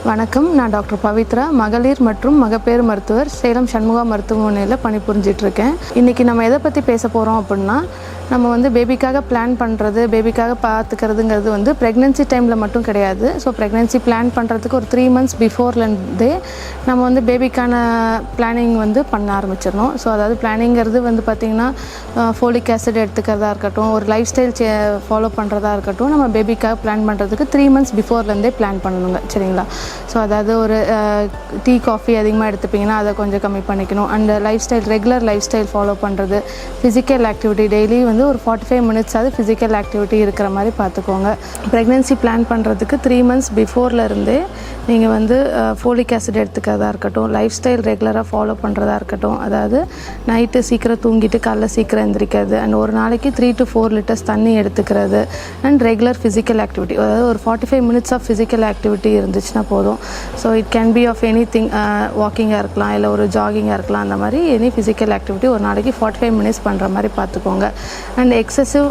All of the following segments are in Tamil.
வணக்கம். நான் டாக்டர் பவித்ரா, மகளிர் மற்றும் மகப்பேறு மருத்துவர், சேலம் சண்முகா மருத்துவமனையில் பணிபுரிஞ்சிட்ருக்கேன். இன்றைக்கி நம்ம எதை பற்றி பேச போகிறோம் அப்படின்னா, நம்ம வந்து பேபிக்காக பிளான் பண்ணுறது, பேபிக்காக பார்த்துக்கிறதுங்கிறது வந்து ப்ரெக்னென்சி டைமில் மட்டும் கிடையாது. ஸோ ப்ரெக்னென்சி பிளான் பண்ணுறதுக்கு ஒரு 3 months பிஃபோர்லேருந்தே நம்ம வந்து பேபிக்கான பிளானிங் வந்து பண்ண ஆரம்பிச்சிடணும். ஸோ அதாவது பிளானிங்கிறது வந்து பார்த்திங்கன்னா, ஃபோலிக் ஆசிட் எடுத்துக்கிறதா இருக்கட்டும், ஒரு லைஃப் ஸ்டைல் ஃபாலோ பண்ணுறதா இருக்கட்டும், நம்ம பேபிக்காக பிளான் பண்ணுறதுக்கு 3 months பிஃபோர்லேருந்தே பிளான் பண்ணணுங்க. சரிங்களா? ஸோ அதாவது ஒரு டீ காஃபி அதிகமாக எடுத்துப்பிங்கன்னா அதை கொஞ்சம் கம்மி பண்ணிக்கணும். And regular life style follow பண்ணுறது, ஃபிசிக்கல் ஆக்டிவிட்டி டெய்லி வந்து ஒரு 45 minutes ஃபிசிக்கல் ஆக்டிவிட்டி இருக்கிற மாதிரி பார்த்துக்கோங்க. ப்ரெக்னென்சி பிளான் பண்ணுறதுக்கு 3 months பிஃபோர்லேருந்தே நீங்கள் வந்து ஃபோலிக் ஆசிட் எடுத்துக்கிறதா இருக்கட்டும், லைஃப் ஸ்டைல் ரெகுலராக ஃபாலோ பண்ணுறதா இருக்கட்டும், அதாவது நைட்டு சீக்கிரம் தூங்கிட்டு காலைல சீக்கிரம் எழுந்திரிக்கிறது, அண்ட் ஒரு நாளைக்கு 3 to 4 liters தண்ணி எடுத்துக்கிறது, அண்ட் ரெகுலர் ஃபிசிக்கல் ஆக்டிவிட்டி, அதாவது ஒரு 45 minutes ஃபிசிக்கல் ஆக்டிவிட்டி இருந்துச்சுன்னா போதும். So it can be of எனி திங், வாக்கிங்காக இருக்கலாம், இல்லை ஒரு ஜாகிங்காக இருக்கலாம். அந்த மாதிரி எனி ஃபிசிக்கல் ஆக்டிவிட்டி ஒரு நாளைக்கு 45 minutes பண்ணுற மாதிரி பார்த்துக்கோங்க. அண்ட் எக்ஸசிவ்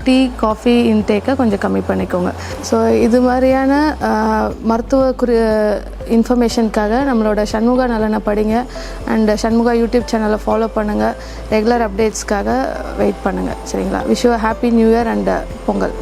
டீ காஃபி இன்டேக்கை கொஞ்சம் கம்மி பண்ணிக்கோங்க. ஸோ இது மாதிரியான மருத்துவ இன்ஃபர்மேஷனுக்காக நம்மளோட சண்முகா நலனை படிங்க, அண்ட் சண்முகா யூடியூப் சேனலை ஃபாலோ பண்ணுங்கள். ரெகுலர் அப்டேட்ஸ்க்காக வெயிட் பண்ணுங்கள். சரிங்களா? Wish you happy new year and Pongal.